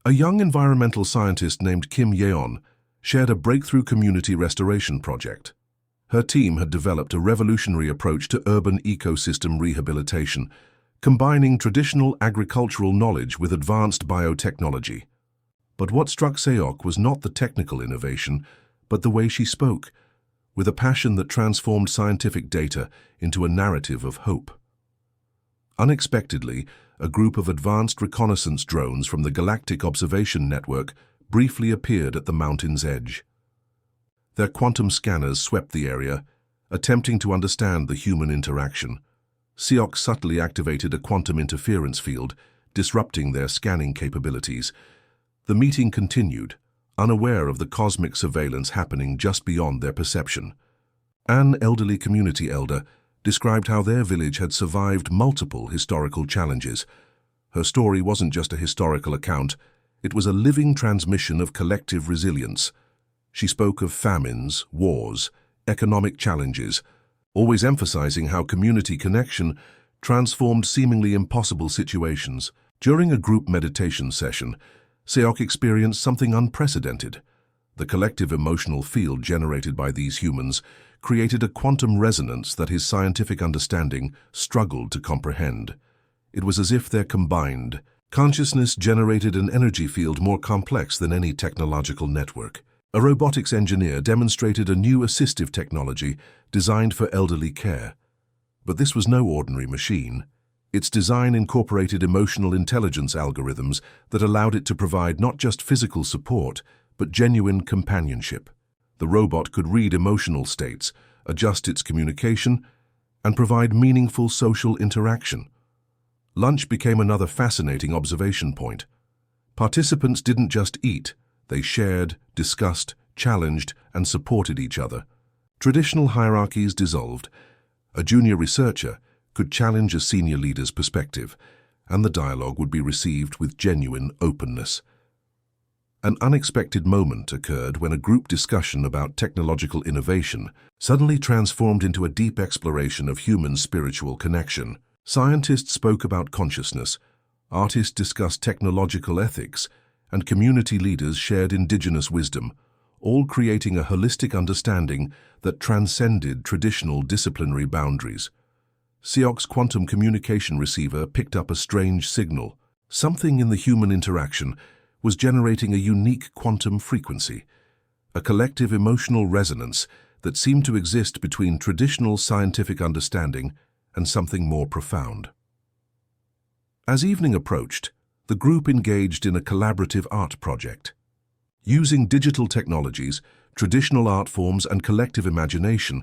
A young environmental scientist named Kim Yeon shared a breakthrough community restoration project. Her team had developed a revolutionary approach to urban ecosystem rehabilitation, combining traditional agricultural knowledge with advanced biotechnology. But what struck Seok was not the technical innovation, but the way she spoke, with a passion that transformed scientific data into a narrative of hope. Unexpectedly, a group of advanced reconnaissance drones from the Galactic Observation Network briefly appeared at the mountain's edge. Their quantum scanners swept the area, attempting to understand the human interaction. Seok subtly activated a quantum interference field, disrupting their scanning capabilities. The meeting continued, unaware of the cosmic surveillance happening just beyond their perception. An elderly community elder described how their village had survived multiple historical challenges. Her story wasn't just a historical account, it was a living transmission of collective resilience. She spoke of famines, wars, economic challenges, always emphasizing how community connection transformed seemingly impossible situations. During a group meditation session, Seok experienced something unprecedented. The collective emotional field generated by these humans created a quantum resonance that his scientific understanding struggled to comprehend. It was as if their combined consciousness generated an energy field more complex than any technological network. A robotics engineer demonstrated a new assistive technology designed for elderly care. But this was no ordinary machine. Its design incorporated emotional intelligence algorithms that allowed it to provide not just physical support, but genuine companionship. The robot could read emotional states, adjust its communication, and provide meaningful social interaction. Lunch became another fascinating observation point. Participants didn't just eat, they shared, discussed, challenged, and supported each other. Traditional hierarchies dissolved. A junior researcher could challenge a senior leader's perspective, and the dialogue would be received with genuine openness. An unexpected moment occurred when a group discussion about technological innovation suddenly transformed into a deep exploration of human spiritual connection. Scientists spoke about consciousness, artists discussed technological ethics, and community leaders shared indigenous wisdom, all creating a holistic understanding that transcended traditional disciplinary boundaries. Seok's quantum communication receiver picked up a strange signal. Something in the human interaction was generating a unique quantum frequency, a collective emotional resonance that seemed to exist between traditional scientific understanding and something more profound. As evening approached, the group engaged in a collaborative art project. Using digital technologies, traditional art forms, and collective imagination,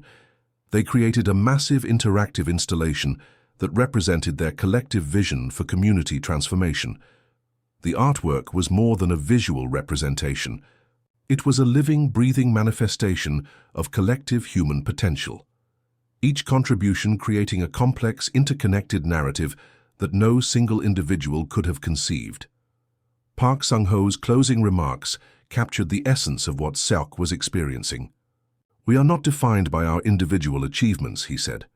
they created a massive interactive installation that represented their collective vision for community transformation. The artwork was more than a visual representation. It was a living, breathing manifestation of collective human potential. Each contribution creating a complex, interconnected narrative that no single individual could have conceived. Park Sung-ho's closing remarks captured the essence of what Seok was experiencing. "We are not defined by our individual achievements," he said,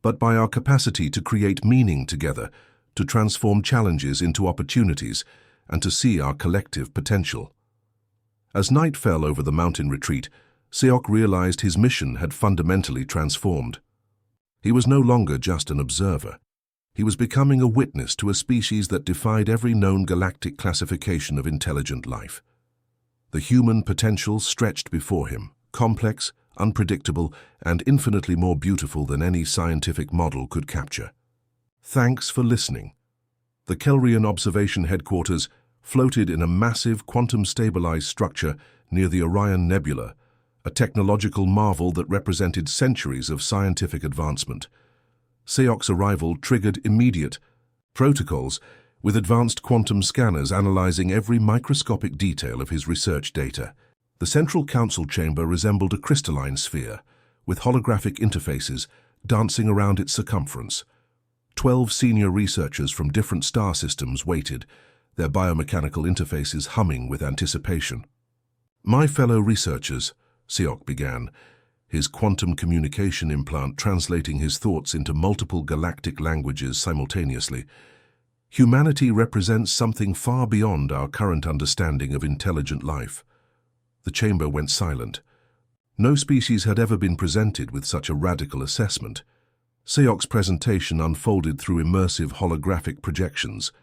"but by our capacity to create meaning together, to transform challenges into opportunities, and to see our collective potential." As night fell over the mountain retreat, Seok realized his mission had fundamentally transformed. He was no longer just an observer. He was becoming a witness to a species that defied every known galactic classification of intelligent life. The human potential stretched before him, complex, unpredictable, and infinitely more beautiful than any scientific model could capture. Thanks for listening. The Kelrian Observation Headquarters floated in a massive quantum-stabilized structure near the Orion Nebula, a technological marvel that represented centuries of scientific advancement. Seok's arrival triggered immediate protocols, with advanced quantum scanners analyzing every microscopic detail of his research data. The central council chamber resembled a crystalline sphere, with holographic interfaces dancing around its circumference. 12 senior researchers from different star systems waited, their biomechanical interfaces humming with anticipation. "My fellow researchers," Seok began, his quantum communication implant translating his thoughts into multiple galactic languages simultaneously. Humanity represents something far beyond our current understanding of intelligent life. The chamber went silent. No species had ever been presented with such a radical assessment. Seok's presentation unfolded through immersive holographic projections.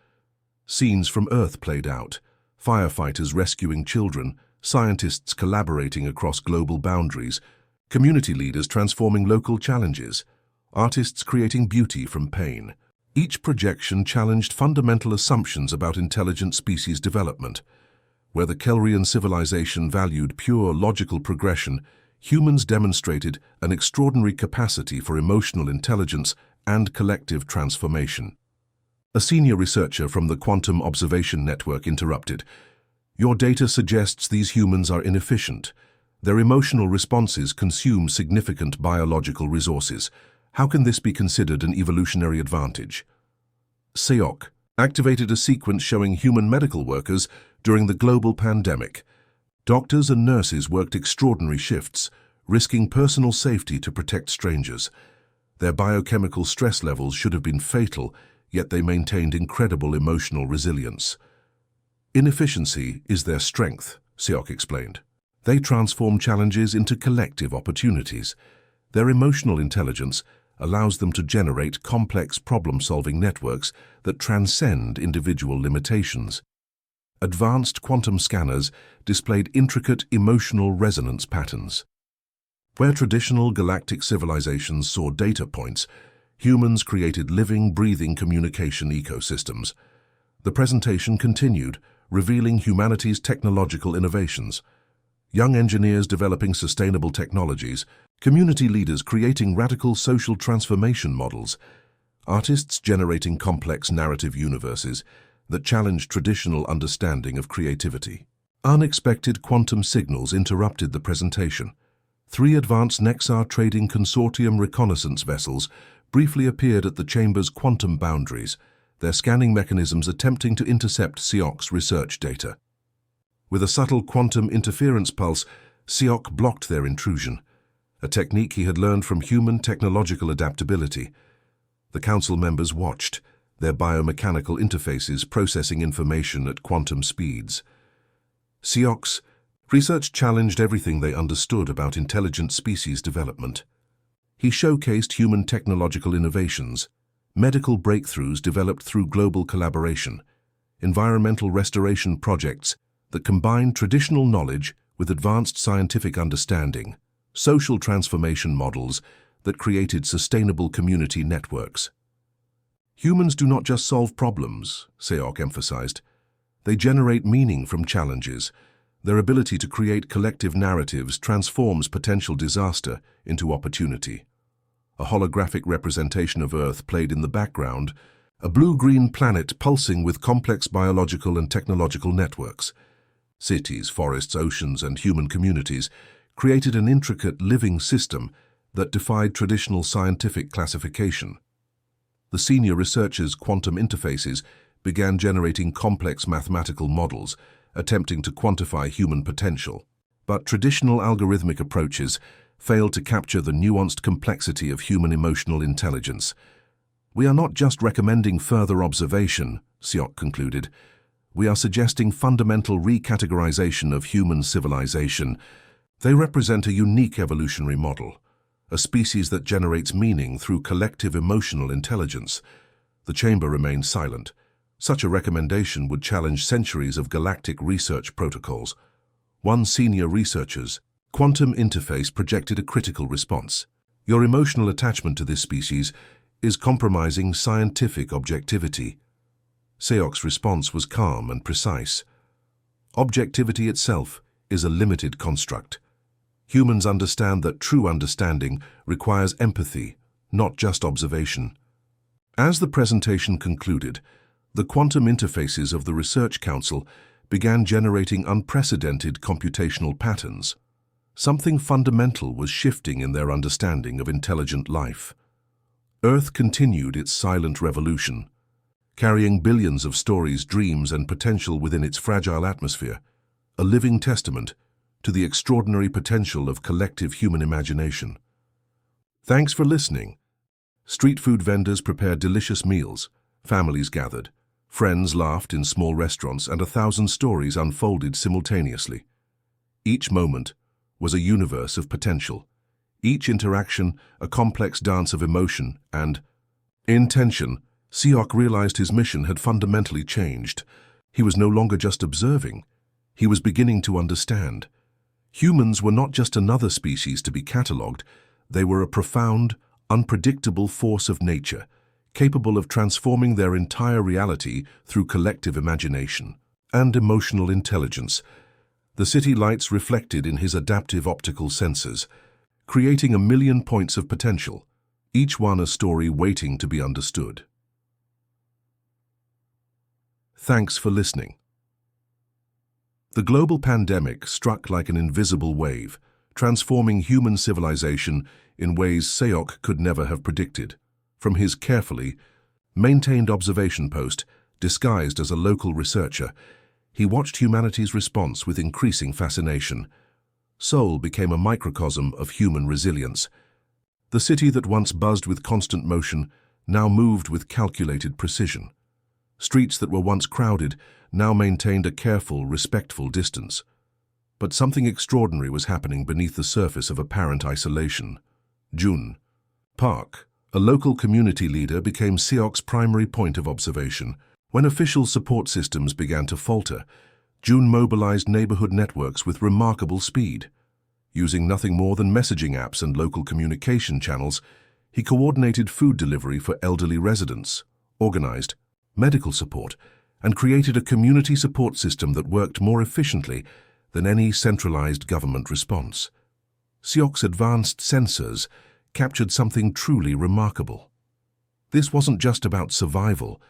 Scenes from Earth played out, firefighters rescuing children, scientists collaborating across global boundaries, community leaders transforming local challenges, artists creating beauty from pain. Each projection challenged fundamental assumptions about intelligent species development. Where the Kelrian civilization valued pure logical progression, humans demonstrated an extraordinary capacity for emotional intelligence and collective transformation. A senior researcher from the Quantum Observation Network interrupted. "Your data suggests these humans are inefficient. Their emotional responses consume significant biological resources. How can this be considered an evolutionary advantage?" Seok activated a sequence showing human medical workers during the global pandemic. Doctors and nurses worked extraordinary shifts, risking personal safety to protect strangers. Their biochemical stress levels should have been fatal, yet they maintained incredible emotional resilience. "Inefficiency is their strength," Seok explained. "They transform challenges into collective opportunities. Their emotional intelligence allows them to generate complex problem-solving networks that transcend individual limitations." Advanced quantum scanners displayed intricate emotional resonance patterns. Where traditional galactic civilizations saw data points, humans created living, breathing communication ecosystems. The presentation continued, revealing humanity's technological innovations. Young engineers developing sustainable technologies, community leaders creating radical social transformation models, artists generating complex narrative universes that challenge traditional understanding of creativity. Unexpected quantum signals interrupted the presentation. 3 advanced Nexar Trading Consortium reconnaissance vessels briefly appeared at the chamber's quantum boundaries, their scanning mechanisms attempting to intercept Seok's research data. With a subtle quantum interference pulse, Seok blocked their intrusion, a technique he had learned from human technological adaptability. The council members watched, their biomechanical interfaces processing information at quantum speeds. Seok's research challenged everything they understood about intelligent species development. He showcased human technological innovations, medical breakthroughs developed through global collaboration, environmental restoration projects that combine traditional knowledge with advanced scientific understanding, social transformation models that created sustainable community networks. "Humans do not just solve problems," Seok emphasized. "They generate meaning from challenges. Their ability to create collective narratives transforms potential disaster into opportunity." A holographic representation of Earth played in the background, a blue-green planet pulsing with complex biological and technological networks. Cities, forests, oceans, and human communities created an intricate living system that defied traditional scientific classification. The senior researchers' quantum interfaces began generating complex mathematical models, attempting to quantify human potential. But traditional algorithmic approaches failed to capture the nuanced complexity of human emotional intelligence. "We are not just recommending further observation," Seok concluded. "We are suggesting fundamental recategorization of human civilization. They represent a unique evolutionary model, a species that generates meaning through collective emotional intelligence." The chamber remained silent. Such a recommendation would challenge centuries of galactic research protocols. One senior researcher's quantum interface projected a critical response. "Your emotional attachment to this species is compromising scientific objectivity." Seok's response was calm and precise. "Objectivity itself is a limited construct. Humans understand that true understanding requires empathy, not just observation." As the presentation concluded, the quantum interfaces of the Research Council began generating unprecedented computational patterns. Something fundamental was shifting in their understanding of intelligent life. Earth continued its silent revolution, carrying billions of stories, dreams, and potential within its fragile atmosphere, a living testament to the extraordinary potential of collective human imagination. Thanks for listening. Street food vendors prepared delicious meals, families gathered, Friends laughed in small restaurants, and 1,000 stories unfolded simultaneously. Each moment was a universe of potential. Each interaction a complex dance of emotion and intention. Seok realized his mission had fundamentally changed. He was no longer just observing. He was beginning to understand. Humans were not just another species to be catalogued. They were a profound, unpredictable force of nature, capable of transforming their entire reality through collective imagination and emotional intelligence. The city lights reflected in his adaptive optical sensors, creating 1,000,000 points of potential, each one a story waiting to be understood. Thanks for listening. The global pandemic struck like an invisible wave, transforming human civilization in ways Seok could never have predicted. From his carefully maintained observation post, disguised as a local researcher, he watched humanity's response with increasing fascination. Seoul became a microcosm of human resilience. The city that once buzzed with constant motion now moved with calculated precision. Streets that were once crowded now maintained a careful, respectful distance. But something extraordinary was happening beneath the surface of apparent isolation. Jun Park, a local community leader, became Seok's primary point of observation. When official support systems began to falter, Jun mobilized neighborhood networks with remarkable speed. Using nothing more than messaging apps and local communication channels, he coordinated food delivery for elderly residents, organized medical support, and created a community support system that worked more efficiently than any centralized government response. Seok's advanced sensors captured something truly remarkable. This wasn't just about survival,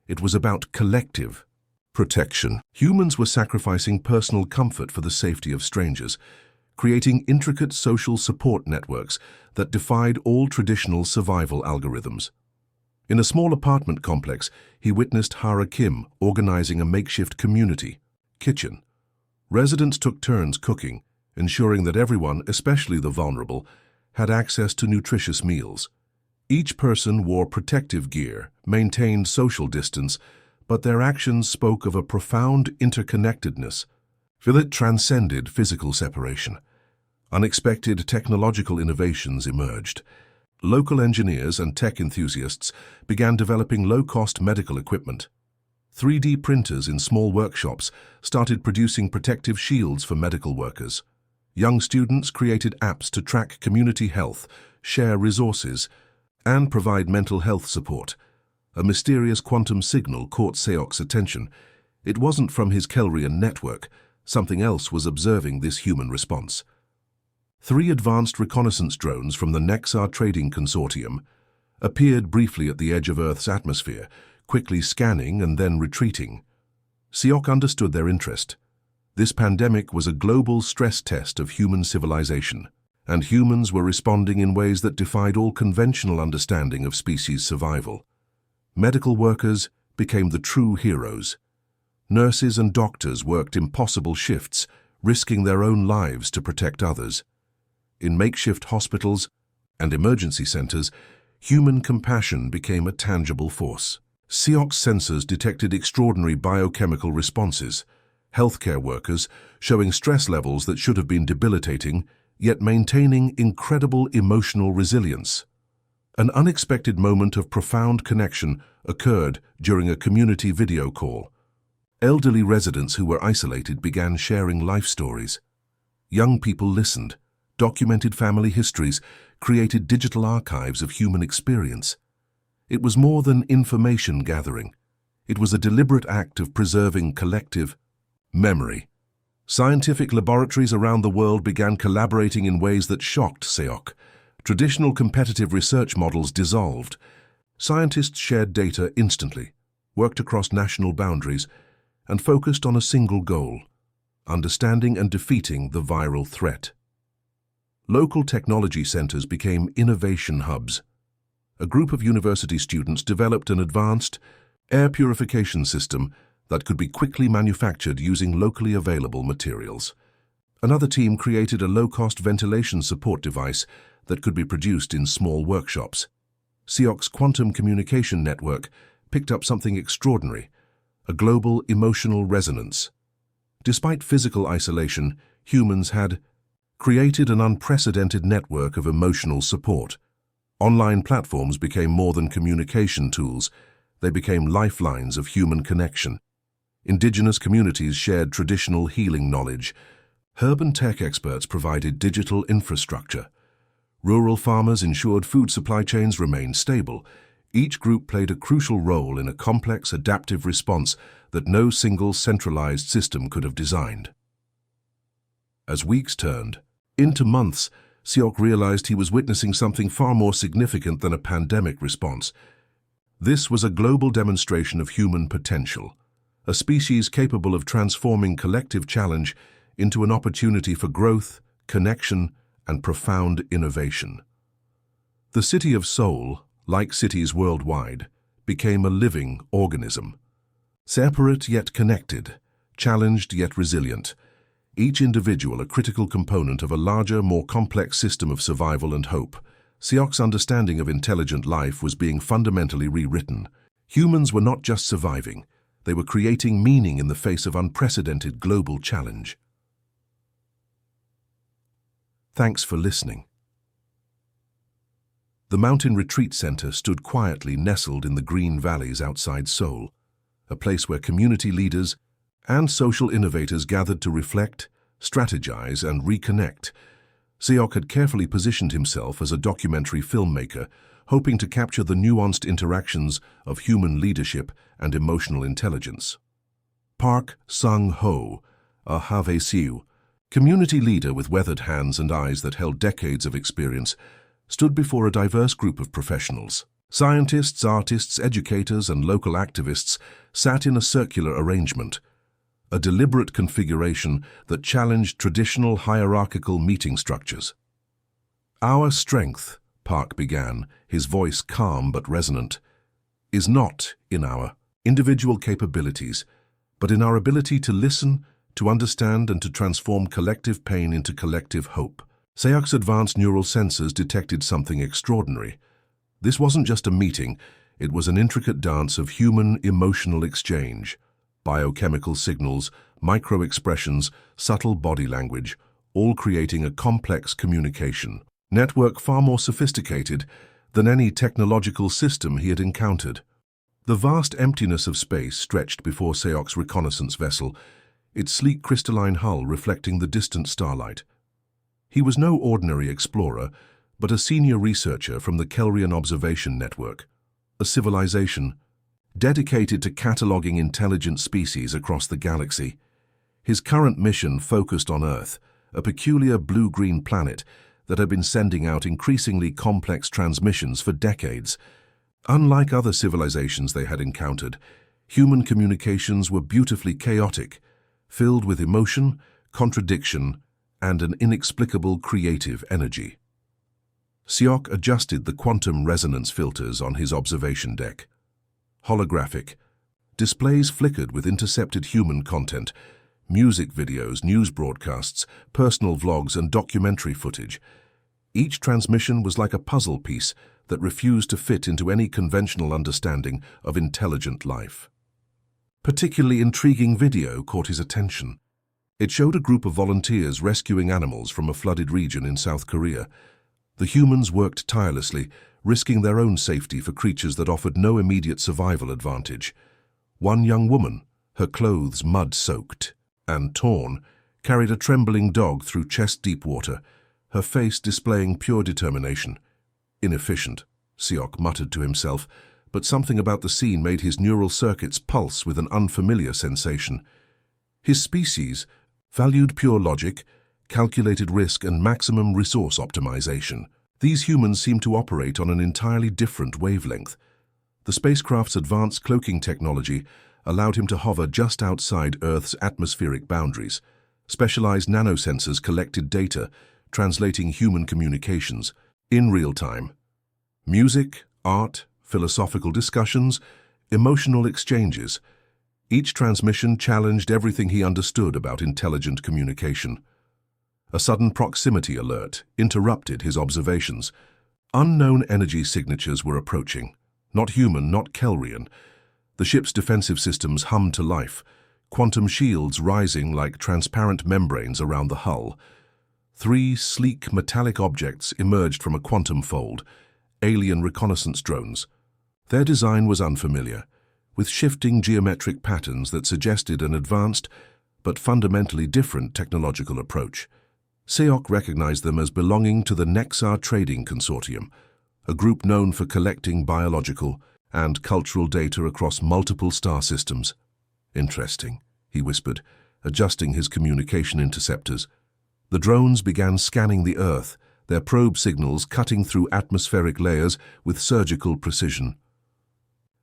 it was about collective protection. Humans were sacrificing personal comfort for the safety of strangers, creating intricate social support networks that defied all traditional survival algorithms. In a small apartment complex, he witnessed Hara Kim organizing a makeshift community kitchen. Residents took turns cooking, ensuring that everyone, especially the vulnerable, had access to nutritious meals. Each person wore protective gear, maintained social distance, but their actions spoke of a profound interconnectedness that transcended physical separation. Unexpected technological innovations emerged. Local engineers and tech enthusiasts began developing low-cost medical equipment. 3D printers in small workshops started producing protective shields for medical workers. Young students created apps to track community health, share resources, and provide mental health support. A mysterious quantum signal caught Seok's attention. It wasn't from his Kelrian network. Something else was observing this human response. 3 advanced reconnaissance drones from the Nexar Trading Consortium appeared briefly at the edge of Earth's atmosphere, quickly scanning and then retreating. Seok understood their interest. This pandemic was a global stress test of human civilization, and humans were responding in ways that defied all conventional understanding of species survival. Medical workers became the true heroes. Nurses and doctors worked impossible shifts, risking their own lives to protect others. In makeshift hospitals and emergency centers, human compassion became a tangible force. Seok's sensors detected extraordinary biochemical responses. Healthcare workers showing stress levels that should have been debilitating, yet maintaining incredible emotional resilience. An unexpected moment of profound connection occurred during a community video call. Elderly residents who were isolated began sharing life stories. Young people listened, documented family histories, created digital archives of human experience. It was more than information gathering. It was a deliberate act of preserving collective memory. Scientific laboratories around the world began collaborating in ways that shocked Seok. Traditional competitive research models dissolved. Scientists shared data instantly, worked across national boundaries, and focused on a single goal: understanding and defeating the viral threat. Local technology centers became innovation hubs. A group of university students developed an advanced air purification system that could be quickly manufactured using locally available materials. Another team created a low-cost ventilation support device that could be produced in small workshops. Seok's quantum communication network picked up something extraordinary: a global emotional resonance. Despite physical isolation, humans had created an unprecedented network of emotional support. Online platforms became more than communication tools. They became lifelines of human connection. Indigenous communities shared traditional healing knowledge. Urban tech experts provided digital infrastructure. Rural farmers ensured food supply chains remained stable. Each group played a crucial role in a complex, adaptive response that no single centralized system could have designed. As weeks turned into months, Seok realized he was witnessing something far more significant than a pandemic response. This was a global demonstration of human potential, a species capable of transforming collective challenge into an opportunity for growth, connection, and profound innovation. The city of Seoul, like cities worldwide, became a living organism. Separate yet connected, challenged yet resilient, each individual a critical component of a larger, more complex system of survival and hope. Seok's understanding of intelligent life was being fundamentally rewritten. Humans were not just surviving, they were creating meaning in the face of unprecedented global challenge. Thanks for listening. The Mountain Retreat Center stood quietly nestled in the green valleys outside Seoul, a place where community leaders and social innovators gathered to reflect, strategize, and reconnect. Seok had carefully positioned himself as a documentary filmmaker, hoping to capture the nuanced interactions of human leadership and emotional intelligence. Park Sung-ho, a HFY community leader with weathered hands and eyes that held decades of experience, stood before a diverse group of professionals. Scientists, artists, educators, and local activists sat in a circular arrangement, a deliberate configuration that challenged traditional hierarchical meeting structures. "Our strength," Park began, his voice calm but resonant, "is not in our individual capabilities, but in our ability to listen, to understand, and to transform collective pain into collective hope." Seok's advanced neural sensors detected something extraordinary. This wasn't just a meeting, it was an intricate dance of human emotional exchange. Biochemical signals, micro-expressions, subtle body language, all creating a complex communication network far more sophisticated than any technological system he had encountered. The vast emptiness of space stretched before Seok's reconnaissance vessel, its sleek crystalline hull reflecting the distant starlight. He was no ordinary explorer, but a senior researcher from the Kelrian Observation Network, a civilization dedicated to cataloging intelligent species across the galaxy. His current mission focused on Earth, a peculiar blue-green planet that had been sending out increasingly complex transmissions for decades. Unlike other civilizations they had encountered, human communications were beautifully chaotic, filled with emotion, contradiction, and an inexplicable creative energy. Seok adjusted the quantum resonance filters on his observation deck. Holographic displays flickered with intercepted human content, music videos, news broadcasts, personal vlogs, and documentary footage. Each transmission was like a puzzle piece that refused to fit into any conventional understanding of intelligent life. Particularly intriguing video caught his attention. It showed a group of volunteers rescuing animals from a flooded region in South Korea. The humans worked tirelessly, risking their own safety for creatures that offered no immediate survival advantage. One young woman, her clothes mud-soaked and torn, carried a trembling dog through chest-deep water, her face displaying pure determination. "Inefficient," Seok muttered to himself, but something about the scene made his neural circuits pulse with an unfamiliar sensation. His species valued pure logic, calculated risk, and maximum resource optimization. These humans seemed to operate on an entirely different wavelength. The spacecraft's advanced cloaking technology allowed him to hover just outside Earth's atmospheric boundaries. Specialized nanosensors collected data, translating human communications in real time. Music, art, philosophical discussions, emotional exchanges. Each transmission challenged everything he understood about intelligent communication. A sudden proximity alert interrupted his observations. Unknown energy signatures were approaching. Not human, not Kelrian. The ship's defensive systems hummed to life, quantum shields rising like transparent membranes around the hull. 3 sleek metallic objects emerged from a quantum fold, alien reconnaissance drones. Their design was unfamiliar, with shifting geometric patterns that suggested an advanced but fundamentally different technological approach. Seok recognized them as belonging to the Nexar Trading Consortium, a group known for collecting biological and cultural data across multiple star systems. "Interesting," he whispered, adjusting his communication interceptors. The drones began scanning the Earth, their probe signals cutting through atmospheric layers with surgical precision.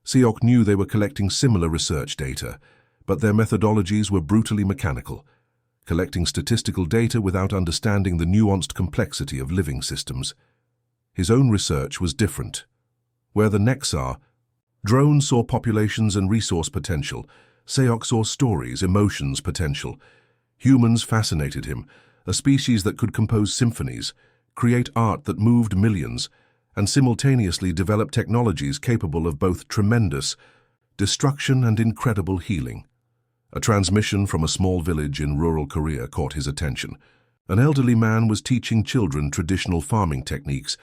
Seok knew they were collecting similar research data, but their methodologies were brutally mechanical, collecting statistical data without understanding the nuanced complexity of living systems. His own research was different. Where the Nexar drones saw populations and resource potential, Seok saw stories, emotions, potential. Humans fascinated him, a species that could compose symphonies, create art that moved millions, and simultaneously develop technologies capable of both tremendous destruction and incredible healing. A transmission from a small village in rural Korea caught his attention. An elderly man was teaching children traditional farming techniques,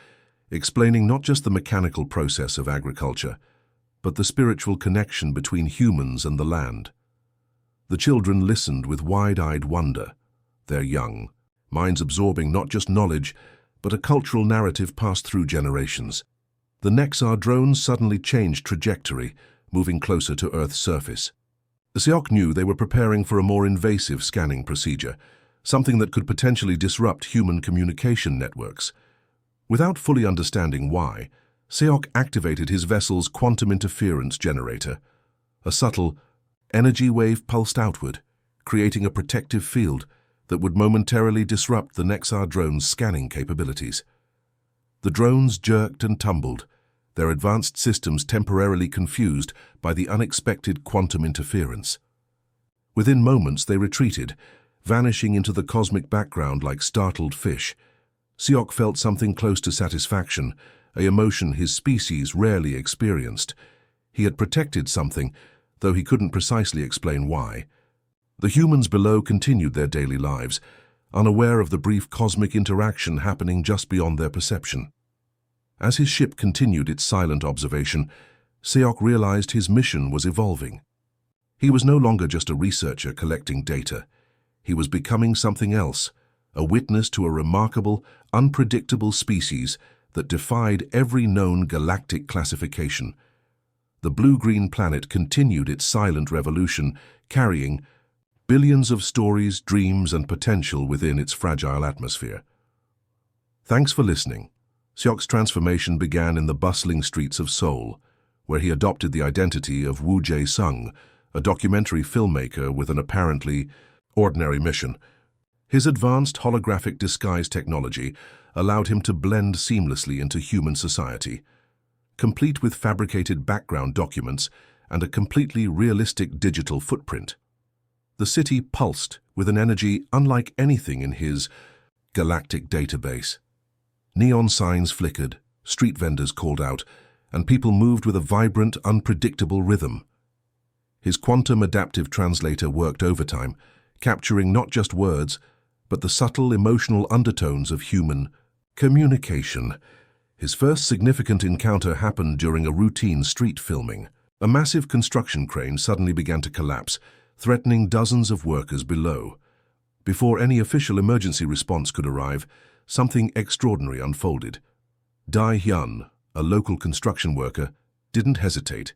explaining not just the mechanical process of agriculture, but the spiritual connection between humans and the land. The children listened with wide-eyed wonder. They're young, minds absorbing not just knowledge, but a cultural narrative passed through generations. The Nexar drones suddenly changed trajectory, moving closer to Earth's surface. Seok knew they were preparing for a more invasive scanning procedure, something that could potentially disrupt human communication networks. Without fully understanding why, Seok activated his vessel's quantum interference generator. A subtle energy wave pulsed outward, creating a protective field that would momentarily disrupt the Nexar drone's scanning capabilities. The drones jerked and tumbled, their advanced systems temporarily confused by the unexpected quantum interference. Within moments they retreated, vanishing into the cosmic background like startled fish. Seok felt something close to satisfaction, an emotion his species rarely experienced. He had protected something, though he couldn't precisely explain why. The humans below continued their daily lives, unaware of the brief cosmic interaction happening just beyond their perception. As his ship continued its silent observation, Seok realized his mission was evolving. He was no longer just a researcher collecting data. He was becoming something else, a witness to a remarkable, unpredictable species that defied every known galactic classification. The blue-green planet continued its silent revolution, carrying billions of stories, dreams, and potential within its fragile atmosphere. Thanks for listening. Seok's transformation began in the bustling streets of Seoul, where he adopted the identity of Woo Jae-sung, a documentary filmmaker with an apparently ordinary mission. His advanced holographic disguise technology allowed him to blend seamlessly into human society, complete with fabricated background documents and a completely realistic digital footprint. The city pulsed with an energy unlike anything in his galactic database. Neon signs flickered, street vendors called out, and people moved with a vibrant, unpredictable rhythm. His quantum adaptive translator worked overtime, capturing not just words, but the subtle emotional undertones of human communication. His first significant encounter happened during a routine street filming. A massive construction crane suddenly began to collapse, threatening dozens of workers below. Before any official emergency response could arrive, something extraordinary unfolded. Dae-hyun, a local construction worker, didn't hesitate.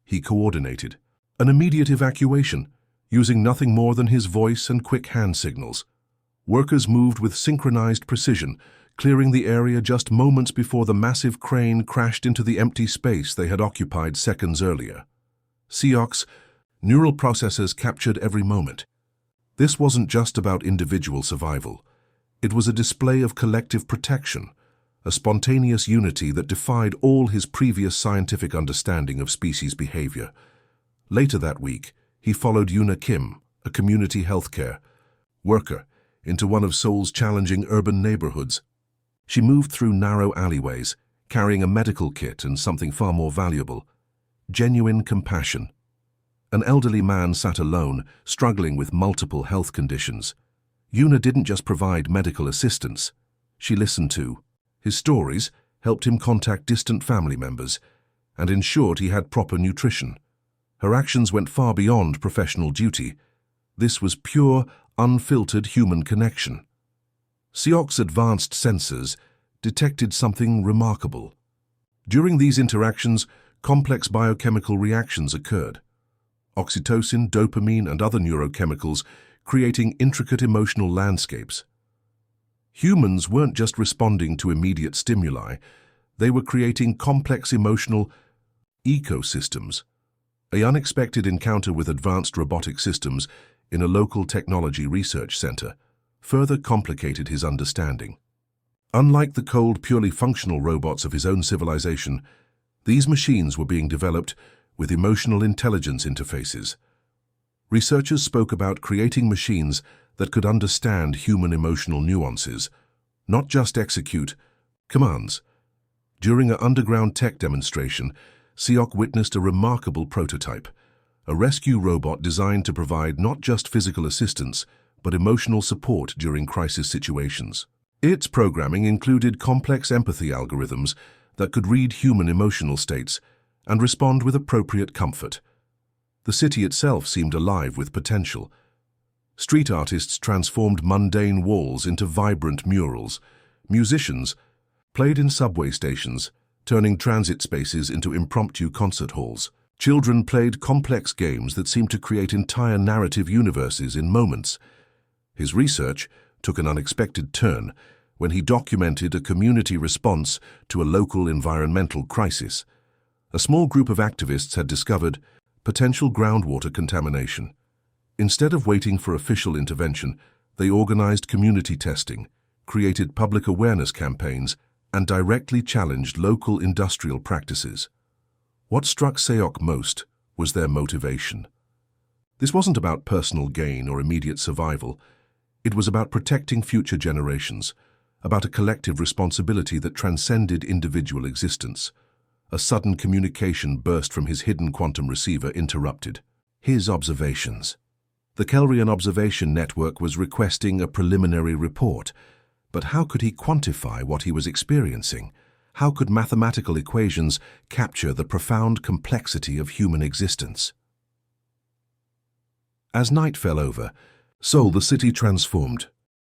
He coordinated an immediate evacuation, using nothing more than his voice and quick hand signals. Workers moved with synchronized precision, clearing the area just moments before the massive crane crashed into the empty space they had occupied seconds earlier. Seok's neural processors captured every moment. This wasn't just about individual survival. It was a display of collective protection, a spontaneous unity that defied all his previous scientific understanding of species behavior. Later that week, he followed Yoona Kim, a community healthcare worker, into one of Seoul's challenging urban neighborhoods. She moved through narrow alleyways, carrying a medical kit and something far more valuable: genuine compassion. An elderly man sat alone, struggling with multiple health conditions. Yuna didn't just provide medical assistance. She listened too. His stories helped him contact distant family members and ensured he had proper nutrition. Her actions went far beyond professional duty. This was pure, unfiltered human connection. Seok's advanced sensors detected something remarkable. During these interactions, complex biochemical reactions occurred. Oxytocin, dopamine, and other neurochemicals creating intricate emotional landscapes. Humans weren't just responding to immediate stimuli, they were creating complex emotional ecosystems. An unexpected encounter with advanced robotic systems in a local technology research center further complicated his understanding. Unlike the cold, purely functional robots of his own civilization, these machines were being developed with emotional intelligence interfaces. Researchers spoke about creating machines that could understand human emotional nuances, not just execute commands. During an underground tech demonstration, Seok witnessed a remarkable prototype, a rescue robot designed to provide not just physical assistance, but emotional support during crisis situations. Its programming included complex empathy algorithms that could read human emotional states and respond with appropriate comfort. The city itself seemed alive with potential. Street artists transformed mundane walls into vibrant murals. Musicians played in subway stations, turning transit spaces into impromptu concert halls. Children played complex games that seemed to create entire narrative universes in moments. His research took an unexpected turn when he documented a community response to a local environmental crisis. A small group of activists had discovered potential groundwater contamination. Instead of waiting for official intervention, they organized community testing, created public awareness campaigns, and directly challenged local industrial practices. What struck Seok most was their motivation. This wasn't about personal gain or immediate survival. It was about protecting future generations, about a collective responsibility that transcended individual existence. A sudden communication burst from his hidden quantum receiver interrupted his observations. The Kelrian Observation Network was requesting a preliminary report, but how could he quantify what he was experiencing? How could mathematical equations capture the profound complexity of human existence? As night fell over, Seoul, the city, transformed.